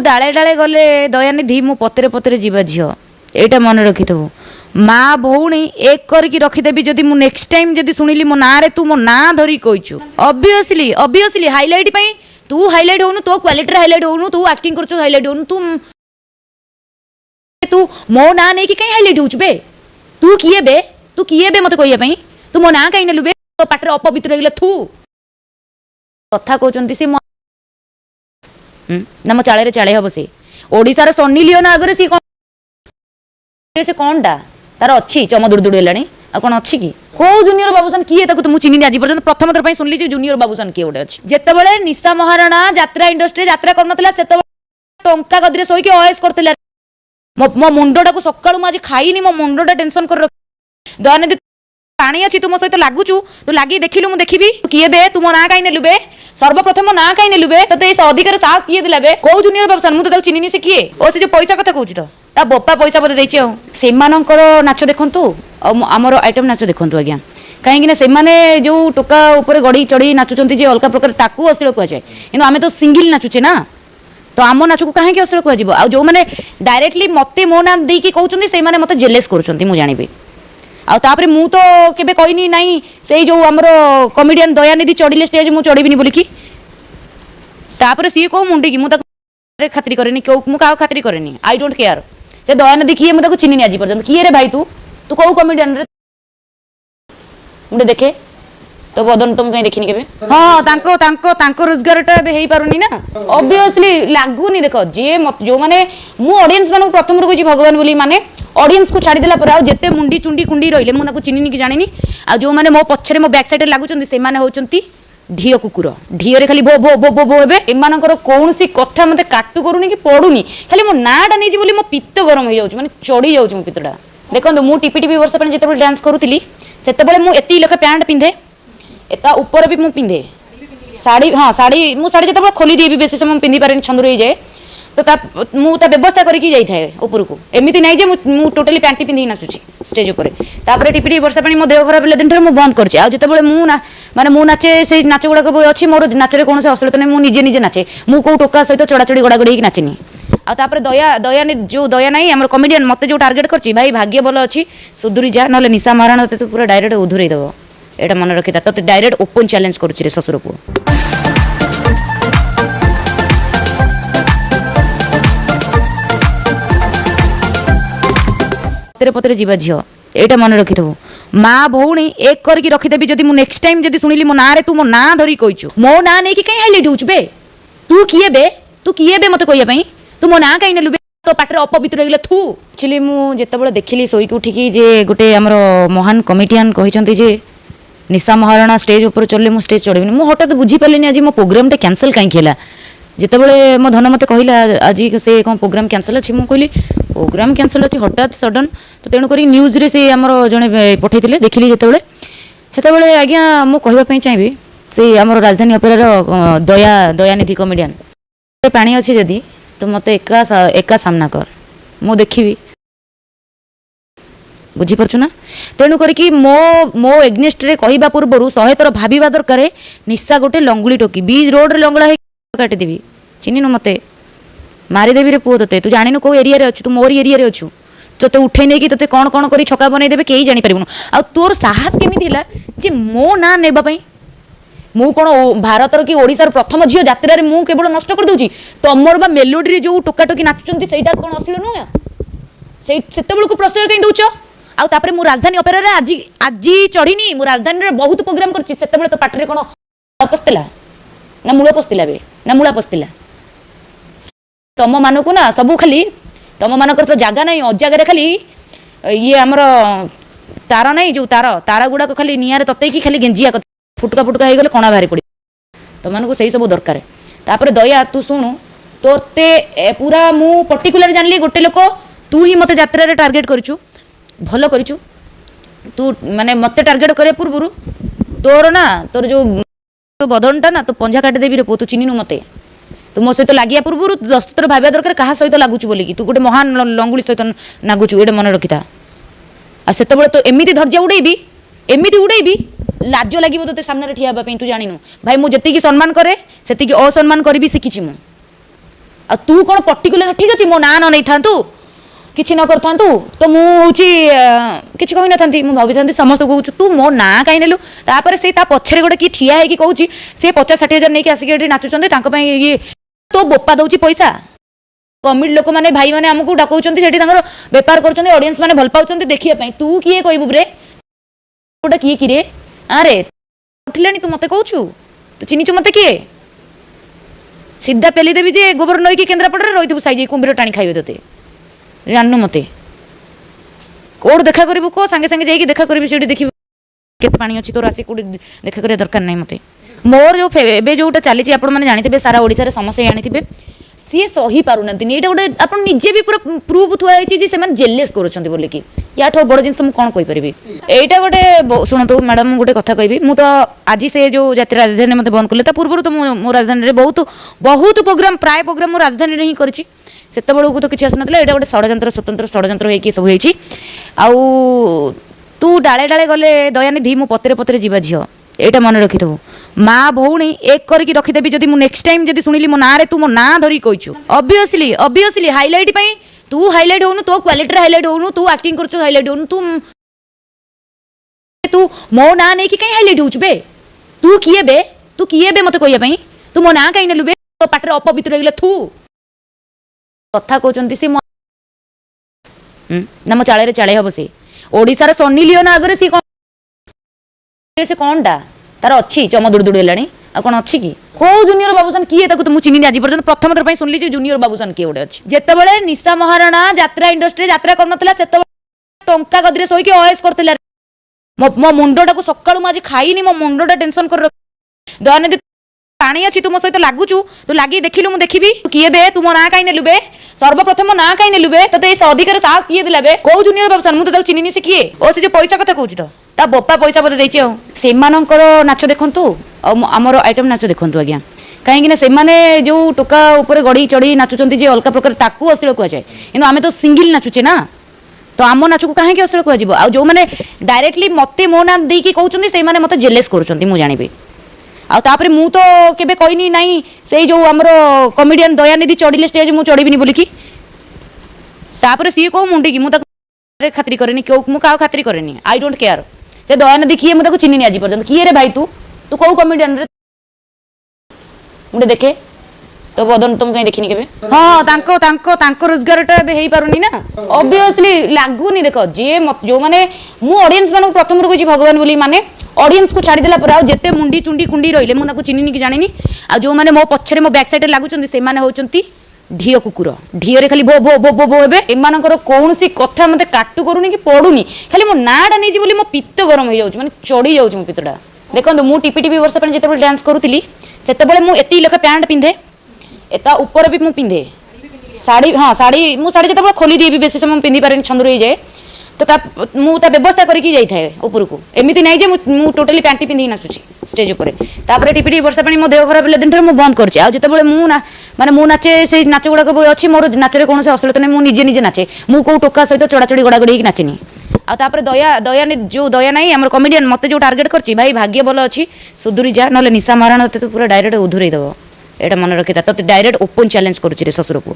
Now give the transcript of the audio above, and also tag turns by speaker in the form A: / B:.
A: डाले डाले गले दयानिधि मु पतरे पतरे जीवा झील एटा मन रखी थो माँ भौणी एक करके रखीदेवी जदि मु नेक्स्ट टाइम जदि शुणिली मो ना रे तू मो ना धरी कहीचु ऑब्वियसली हाइलाइट पई तू हाइलाइट होनु तो क्वालिटी हाइलाइट होनु तू एक्टिंग करछु हाइलाइट होनु तू मो ना नहीं कि कहीं हाइलाइट होछु बे तू किए बे मते कहिया पई तू मो ना कहीं नेलु बे तो पाटरे अपवित्र होइले थू कथा कहउचंती से ना मो चाळे रे चाळे हबो से ओडिसा रे सन्नी लियोन आगरे से कोनटा तार अच्छी चम दुड़ दुड़ हेलानी आ कोन अच्छी कि को जूनियर बाबूसान किए ताको तो मु चिन्हिनी आज पर्यंत प्रथम थर पई सुनली जे जूनियर बाबूसान किए गोटे अछि जेतेबेले निशा महाराणा यात्रा इंडस्ट्री यात्रा करनतला सेतेबेले टंका गदरे सोई के ओएस करतला मो मुंडटा को सकाळु म आज खाइनी मो मुंडटा टेंशन कर दयानिधि पानी अछि तुम सहित लागुचु तू लागी देखिलु मु देखिबी किए बे तुम ना काई नेलु बे सर्वप्रथम ना काई नेलु बे तते ए अधिकार साहस किए दिला बे को जूनियर बाबूसान मु तो ताको चिन्हिनी से किए ओ से जे पैसा कथा कहउची तो ता बोपा पैसा बदे देछि से मानकर नाच देखंतु आमर आइटम नाच देखंतु आज्ञा कहीं से माने जो टोका ऊपर गड़ी चढ़ी नाचुचंती जे अलग प्रकार ताकू अश्लील कह जाए किंतु आमे तो सिंगल नाचुचे ना तो आम नाच को कहीं अश्लील कह जिवो आ जो माने डायरेक्टली मते मो ना देई की कहउचंती से माने मते जेलेस करूचंती मु जानिबे आ तापरे मु तो केबे कहनी नाही से जो हमर कॉमेडियन दयानिधि चढ़िले स्टेज मु चढ़ीबिनी बोली की तापरे सी को मुंडी की मु ताको खातिर करेनी को मु का खातिर करेनी आई डोंट केयर से दयानिधि किए मु ताको चिन्हिनी आज पर्यंत किए रे भाई तू को कॉमेडियन रे मुंडे देखे तो बदन तुम कहीं देखिनी केबे हां तांको रोजगारटा बे हेई पारुनी ना ऑब्वियसली लागुनी देखो जे जो माने मु ऑडियंस माने प्रथम रो भगवान बोली माने ऑडियंस को छाड़ी देला पर आ जेते मुंडी चुंडी कुंडी रहिले मु ताको चिन्हिनी कि जानिनी आ जो माने मो पछरे मो बैक साइड रे लागुचंती से माने होचंती ढियो कुकुर ढियो रे खाली भो भो भो भो हेबे एमानकर कोनसी कथा मते काटू करूनी कि पडुनी खाली मो नाडा नै जी बोली मो पित्त गरम हो जाउछ माने चढ़ी जाउछ मो पित्तडा देखंतु मु टीपी वर्ष पने जेते डांस करूतिली सेते बेले मु एती लख पैंट पिंधे एता ऊपर भी मु पिंधे साड़ी हाँ साड़ी मु साड़ी जेते खोली देबी बेसी समय पिंधि पारेनी छंदुर हो जाए तो मु व्यवस्था करके जाई थाए ऊपर को एमिति नै जे मु टोटली पैंट पिंधि नाचुची स्टेज ऊपर तापर टीपी वर्षा पानी मो देह खराब ले दिन मु बंद करछि आ जेते बेले मु ना माने मु नाचे से नाच गुडा को अछि मोर नाच रे कोनसे अश्लीलता नै मु निजे निजे नाचे मु को टोका सहित चढ़ाचढ़ी गड़ा गड़ी नाचेनी आ तापर दया जो दया नै हमर कॉमेडियन मते जो टार्गेट करछि भाई भाग्य भलो अछि सुधुरी जा नले निशा महाराणा ते पूरा डायरेक्ट उधुरै देबो एटा मन रखिता तते डायरेक्ट ओपन चैलेंज करछि रे ससुर को पतरे पतरे जीवा झील एटा मन रखी थो माँ भौणी एक करके रखीदेवी जदि मु नेक्स्ट टाइम जदि शुणिली मो ना रे तू मो ना धरी कहीचु मो ना नहीं कि कहीं हाइलाइट होछु बे तू किए बे मते कहिया पई तू मो ना कहीं नेलु बे तो पाटरे अपवित्र होइले थू एक्चुअली मु जेतेबेले देखिली सोई के उठिकी जे गोटे हमर महान कॉमेडियन कहिसंती जे निशा महाराणा स्टेज ऊपर चलले मु स्टेज चढ़िबिनी मु हठात बुझी पालिनी आज मो प्रोग्राम टे कैंसिल काई केला जेतेबेले मो धन मते कहिला आज से कोन प्रोग्राम कैंसिल अछि मु कहली प्रोग्राम कैंसिल अछि हठात सडन तो तेणु करी न्यूज रे से हमर जने पठैतिले देखिली जेतेबेले हेतेबेले आज्ञा मु कहबा पई चाहिबी से हमर राजधानी अपेरा रो दयानिधि कॉमेडियन पानी अछि जदी तो मते एका सामना कर मु देखिबी बुझी परछु ना तेणु करी मो एग्नेस्ट रे कहिबा पूर्वरु 100 थर भाबीबा दरकार निशा गोटे लंगुली टोकी बीज रोड रे लंगड़ा काटी देबी चिन्हिनु मते मारी देबी रे पुओ तते तू जानिनु को एरिया रे अछि तू मोर एरिया रे अछु तते उठै नै कि तते कोन कोन करी छका बनै देबे केही जानि परिबनु आ तोर साहस केमि दिला जे मो ना नेबा पई मु कोन भारतर की ओडिसा प्रथम झियो यात्रा रे मु केवल नष्ट कर दउची तमर बा मेलोडी रे जो टोका टोकी नाचुचंती सेटा कोन अश्लील नु से सेते बेल को प्रश्न कहि दउचो आ तापरे मु राजधानी अपेरा रे आजी चढ़ीनी मु राजधानी रे बहुत प्रोग्राम करछि सेते बेले तो पाटरे कोन पस्तिला ना मूल पस्तिला बे ना मूला पस्तिला तम मानकु ना सबु खाली तम मानकर तो जागा नहीं अजागा रे खाली ये हमर तार नहीं जो तारा गुडा को खाली नियारे तते की खाली गेंजिया फुटका फुटका हे गले कोना भारी पड़ी तो मानकु सही सब दरकार तापर दया तू सुनु तोते पूरा मु पर्टिकुलर जानली गोटे लोक तू ही मते यात्रा रे टार्गेट करिछु भलो करिछु तू माने मते टार्गेट करे पूर्वरु तोर ना तोर जो बदनटा ना तो पंजा काटी देबी रे पो तू चिन्हिनु मते तू मो सहित लागिया पूर्वरु 10 थर भाबिया दरकार कहा सहित लागुछु बोली कि तू गोटे महान लंगुली सहित नागुछु एडे मन रखिता आ सेते बेले तो एमिति धर्जा उड़ेबी लाज लागिबो तते सामने रे ठिया बा पई तू जानिनु भाई मु जति की सम्मान करे सेति की असम्मान करबी सिकिछि मु आ तू कौन पर्टिकुलर ठीक अच्छे मो ना न नहीं था किसी न कर तो मुझे किसी कही ना मुझे भावी था समस्त कहूँ तू मो ना कहीं नेलु तापर से पछरे गोटे किए ठिया है कहूँ सी 50-60 नहीं आसिक नाचुच्च ये तो बोपा दौर पैसा कमिटी लोक मैंने भाई मैंने आमको डाकौन बेपार कर ऑडियंस मैंने भल पाँच देखा तू किए कहबू रे गोटा किए कि रे अरे उठिले तू मत कहू तू चिन्हचु मत किए सीधा पेली देवी जे गोबर नईकी केन्द्रापड़ा रही साइज कुंभीर टाणी खाइबे तोते जानू मते कौट देखा करू कह सांगे सांगे जाइए देखा करी से देखी केते पानी अच्छी तोर आसी कौट देखा करिया दरकार नहीं मते मोर जो एबे जोटा चली आप जानते सारा ओडिशा समस्या जानी सी सही पारना ये गोटे आप निजे भी पूरा प्रूफ थुआई से जेलेस करोकि या बड़ जिन मुझे कौन कहीपरि यहाँ गोटे शुणु मैडम गोटे कथा कहि मुझे आज से जो जाती राजधानी मत बंद कले पूर्व तो मो राजधानी बहुत बहुत प्रोग्राम प्राय प्रोग्राम मो राजधानी ही करी से तो किसी आसना यहाँ गोटे षड्यंत्र स्वतंत्र षड्यंत्र होगी सब होती तू डाले डाले गले दयानिधि मु पतरे पतरे जीवा झील यहाँ मन रखिथबू माँ भौणी एक करके रखिदेवी जदि नेक्स्ट टाइम जदि शुणिली मो ना रे तू मो ना धरी कहू ऑब्वियसली हाइलाइट पई तू हाइलाइट होनु तो क्वालिटी हाइलाइट होनु तू एक्टिंग करछु हाइलाइट होनु तू मो ना नहीं कि कहीं हाइलाइट होछु बे तू किए बे मते कहिया पई तू मो ना कहीं नेलु बे तो पाटरे अपवित्र होइले थू कथा कहउचंती से ना मो चाळे रे चाळे हबो से ओडिसा रे सन्नी लियोन आगरे से कोनटा तार अच्छी चम दुड़ दुड़ है कौन अच्छी कि कौ जूनियर बाबूसान किए मुझे चिन्ह आज पर्यटन प्रथम थर शुणिली जूनियर बाबूसान किए गोटे अच्छी जितेबाला निशा महाराणा यात्रा इंडस्ट्री यात्रा करना से टंका गदी शोक अयस करते मो मुंडटा को सकाळु आज खाइनी मो मुंडटा टेंशन कर दयानिधि पानी अच्छी तुम सहित लगुचु तू लगे देखिलु मुझे देखी किए बे तुम ना कहीं नेलु बे सर्वप्रथम ना कहीं नेलु बे तो अधिकार साहस किए दिला बे कौ जूनियर बाबूसान मुझे चिन्हनी से किए ओ से जो पैसा कथा कहूँ तो ता बोपा पैसा बोधे देछि से नाच देखु आमर आइटम नाच देखु आज्ञा कहीं से जो टोका उपर गड़ी चढ़ी नाचुंट जे अलग प्रकार ताकू अश्लील कहुए कि आम तो सिंगल नाचुचे ना तो आम नाच को कहीं अश्लील कह जो मैंने डायरेक्टली मत मो ना देकी कहते से मत जेलेस कर जानी आउे मु तो केबे कहनी नहीं से जो आमर कमेडियन दयानिधि चढ़िले स्टेज मुझे चढ़ी बोलिकी तापर सी कौ मुंडी की मुझे खातिर करेनी क्यों मुझे खातिर करेनी आई डोंट केयर से दयानिधि किए मुझे चिन्हनी आज पर्यटन किए रे भाई तू तू कौ कमेडियन रे मुझे देखे तो बदन तुम कहीं देखनी के हाँ तांको रोजगार हो पारुनी ना ऑब्वियसली लागुनी देख जे जो मैंने मु ऑडियंस मानक प्रथम कहूँ भगवान बोली माने ऑडियंस को छाड़देला पर आ जिते मुंडी चुंडी कुंडी रही मुझे चिन्हनी कि जानी आ जो मैंने मो पछरे मो बैक साइड लगुंट से होती ढीय कुकुर ढीय खाली भो भो भो भो भो एबे एमानकर कौन सी कथा मते काटू करूनी कि पड़ूनी खाली मो नाडा नहीं जी बोली मो पित्त गरम हो जाउछ माने चढ़ी जाउछ मो पित्तडा देखंतु मु टिपी टिपी वर्ष पने जेतेबेले डांस करूतिली सेतेबेले मु एती लेखा पैंट पिंधे एता ऊपर भी मु पिंधे साड़ी हाँ साड़ी मु साड़ी जेतेबेले खोली दिए भी बेसी समय पिंधि पारेनी छंदुर हो जाए तो मु व्यवस्था करके जाए ऊपर को एमती नहीं मु टोटाली पैंटी पिंधि नाचुची स्टेज उपर तापर टिपी टिपी वर्षा पानी मो देह खराब दिन मु बंद करछे आ जेतेबेले मु ना माने मु नाचे से नाच गुड़ाक अच्छी मोर नाचरे कौन से अश्लीलता नहीं मुझे निजे नाचे मु कौ टोका सहित चढ़ाचढ़ी गड़ागड़ी नाचेनी आपर दया जो दया नहीं आम कमेडियन मत जो टार्गेट करछि भाई भाग्य भल अच्छी सुधुरी जा ना निशा महाराणा तो पूरा डायरेक्ट उधुरई देव एटा मन रखी तो डायरेक्ट ओपन चैलेंज करुच्ची रे ससुर को।